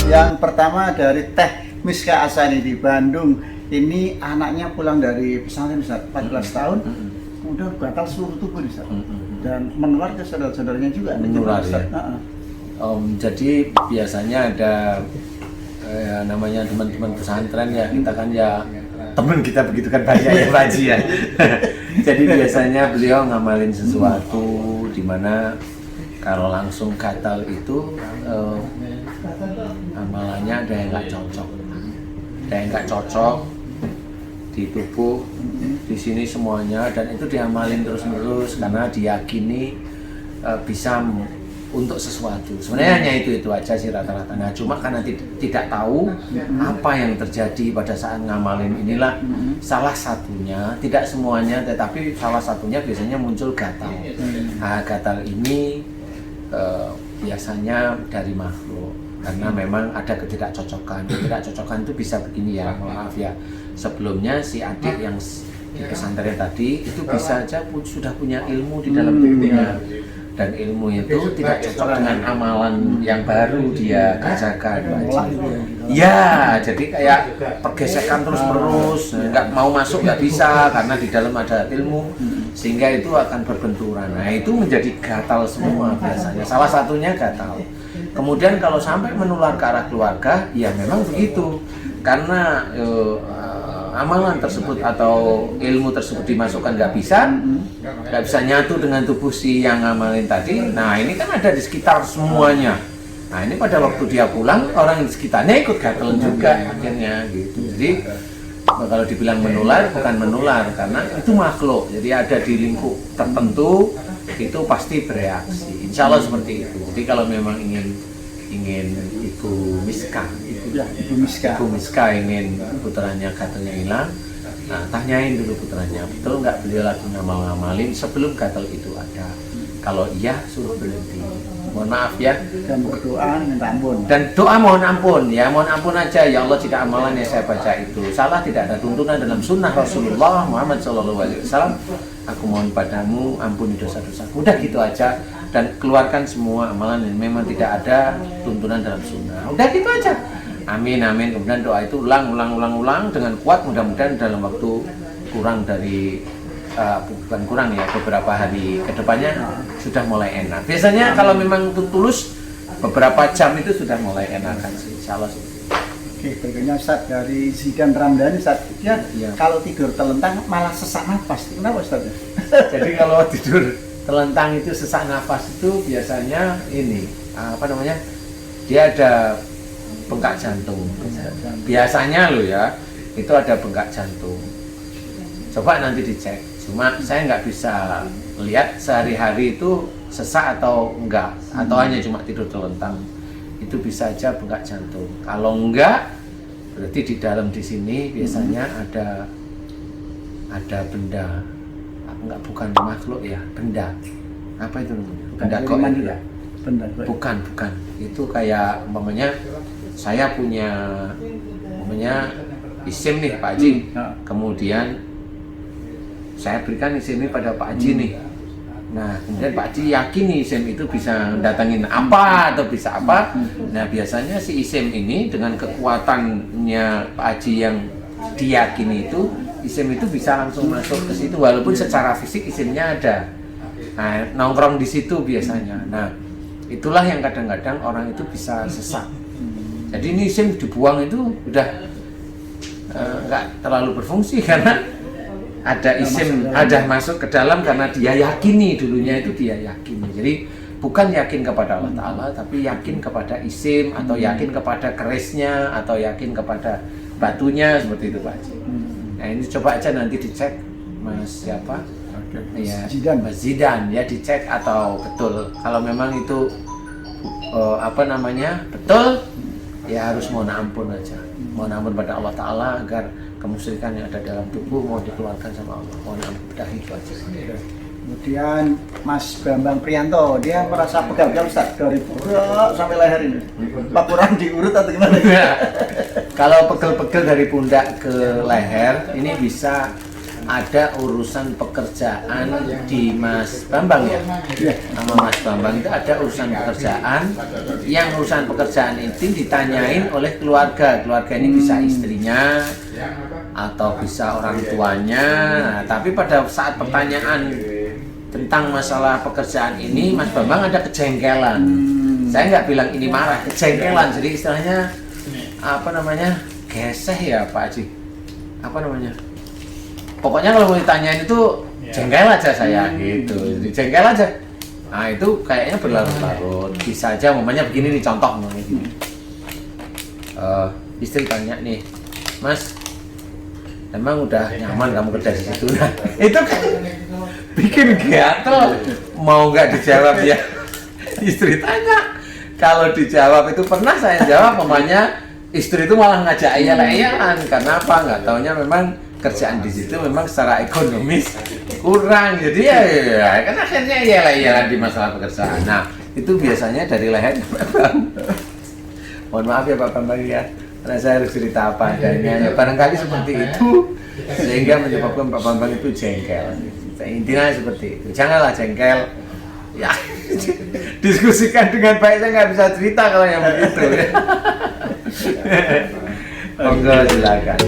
Yang pertama dari Teh Miska Asani di Bandung. Ini anaknya pulang dari pesantren Ustaz, 14 tahun. Kemudian gatal seluruh tubuh Ustaz. Dan menular ke saudara-saudaranya juga. Menular ya. Jadi biasanya ada namanya teman-teman pesantren ya, kita kan ya teman kita begitu kan banyak ya Pak Haji ya. Jadi biasanya beliau ngamalin sesuatu di mana kalau langsung gatal itu amalannya ada yang nggak cocok di tubuh di sini semuanya, dan itu diamalin terus-menerus karena diyakini bisa untuk sesuatu. Sebenarnya hanya itu aja sih rata-rata. Nah, cuma karena tidak tahu apa yang terjadi pada saat ngamalin inilah salah satunya, tidak semuanya, tetapi salah satunya biasanya muncul gatal. Nah, gatal ini biasanya dari makhluk karena memang ada ketidakcocokan. Ketidakcocokan itu bisa begini ya, maaf ya. Sebelumnya si adik yang di pesantren tadi itu bisa aja sudah punya ilmu di dalam tubuhnya. Dan ilmu itu tidak cocok dengan amalan yang baru dia kerjakan. Ya, jadi kayak pergesekan terus-menerus, nggak mau masuk nggak bisa karena di dalam ada ilmu, sehingga itu akan berbenturan. Nah, itu menjadi gatal semua biasanya. Salah satunya gatal. Kemudian kalau sampai menular ke arah keluarga, ya memang begitu. Karena amalan tersebut atau ilmu tersebut dimasukkan nggak bisa nyatu dengan tubuh si yang ngamalin tadi. Nah, ini kan ada di sekitar semuanya. Nah, ini pada waktu dia pulang, orang di sekitarnya ikut gatel juga akhirnya gitu. Jadi kalau dibilang menular, bukan menular karena itu makhluk. Jadi ada di lingkup tertentu itu pasti bereaksi. Insya Allah seperti itu. Jadi kalau memang ingin Ibu Miska ingin putranya gatelnya hilang, nah tanyain dulu putranya, betul nggak beliau lagi ngamalin sebelum gatel itu ada. Kalau iya, suruh berhenti. Mohon maaf ya. Dan berdoa minta ampun. Dan doa mohon ampun ya, mohon ampun aja ya Allah jika amalan yang saya baca itu salah, tidak ada tuntunan dalam sunnah Rasulullah Muhammad SAW. Aku mohon padamu ampuni dosa-dosaku. Udah gitu aja. Dan keluarkan semua amalan yang memang tidak ada tuntunan dalam sunnah. Udah gitu aja. Amin amin. Kemudian doa itu ulang dengan kuat, mudah-mudahan dalam waktu kurang dari bukan kurang ya, beberapa hari kedepannya sudah mulai enak. Biasanya kalau memang tulus beberapa jam itu sudah mulai enakan sih, insya Allah sih. Oke, berikutnya Ustaz dari Zidan Ramdhani, Ustaz. Ya. Kalau tidur telentang malah sesak nafas. Kenapa Ustaz? Jadi kalau tidur telentang itu sesak nafas itu biasanya ini dia ada bengkak jantung. Biasanya loh ya, itu ada bengkak jantung. Coba nanti dicek. Cuma saya nggak bisa lihat sehari-hari itu sesak atau enggak, atau hanya cuma tidur telentang. Itu bisa aja bengkak jantung. Kalau enggak, berarti di dalam di sini biasanya ada benda. Bukan makhluk ya, benda. Apa itu namanya? Benda goib ya? Benda goib. Bukan. Itu kayak umpamanya saya punya isim nih Pak Haji. Kemudian saya berikan isim ini pada Pak Haji nih. Nah, kemudian Pak Haji yakin nih isim itu bisa datangin apa atau bisa apa. Nah, biasanya si isim ini dengan kekuatannya Pak Haji yang diyakini itu, isim itu bisa langsung masuk ke situ walaupun secara fisik isimnya ada. Nah, nongkrong di situ biasanya. Nah, itulah yang kadang-kadang orang itu bisa sesak. Jadi ini isim dibuang itu udah nggak terlalu berfungsi karena ada isim ada masuk ke dalam karena dia yakini, dulunya itu dia yakini. Jadi bukan yakin kepada Allah Ta'ala, tapi yakin kepada isim atau yakin kepada kerisnya atau yakin kepada batunya, seperti itu Pak Haji. Nah, ini coba aja nanti dicek Mas siapa? Ya, Mas Zidan ya, dicek atau betul. Kalau memang itu betul, ya harus mohon ampun aja. Mohon ampun pada Allah Ta'ala agar kemusyrikan yang ada dalam tubuh mau dikeluarkan sama Allah. Mohon ampun, udah itu aja. Kemudian Mas Bambang Prianto, dia merasa pegal-pegal Ustaz dari pundak sampai leher ini. Pak kurang diurut atau gimana? Kalau pegel-pegel dari pundak ke leher ini bisa ada urusan pekerjaan di Mas Bambang ya? Iya. Sama Mas Bambang itu ada urusan pekerjaan, yang urusan pekerjaan itu ditanyain oleh keluarga. Keluarga ini bisa istrinya atau bisa orang tuanya. Nah, tapi pada saat pertanyaan tentang masalah pekerjaan ini, Mas Bambang ada kejengkelan. Saya nggak bilang ini marah, kejengkelan. Jadi istilahnya apa namanya? Geseh ya Pak Haji? Apa namanya? Pokoknya kalau mau ditanyain itu jengkel aja saya gitu, jadi jengkel aja. Nah itu kayaknya berlarut-larut. Bisa aja momennya begini nih, contoh namanya gini. Istri tanya nih, Mas, emang udah nyaman kamu kerja di situ? Nah, itu kan bikin gatel, mau nggak dijawab ya. Istri tanya, kalau dijawab itu pernah saya jawab, mamanya istri itu malah ngajak ayah-ayahan. Karena apa? Nggak taunya memang kerjaan di situ memang secara ekonomis kurang, jadi ya kan akhirnya iyalah di masalah pekerjaan. Nah itu biasanya dari leher Pak Bambang. Mohon maaf ya Pak Bambang ya, karena saya harus cerita apa adanya. Ya, barangkali seperti itu sehingga menyebabkan Pak Bambang itu jengkel. Intinya seperti itu, janganlah jengkel. Ya diskusikan dengan baik, saya nggak bisa cerita kalau yang begitu. Ya. Monggo silakan.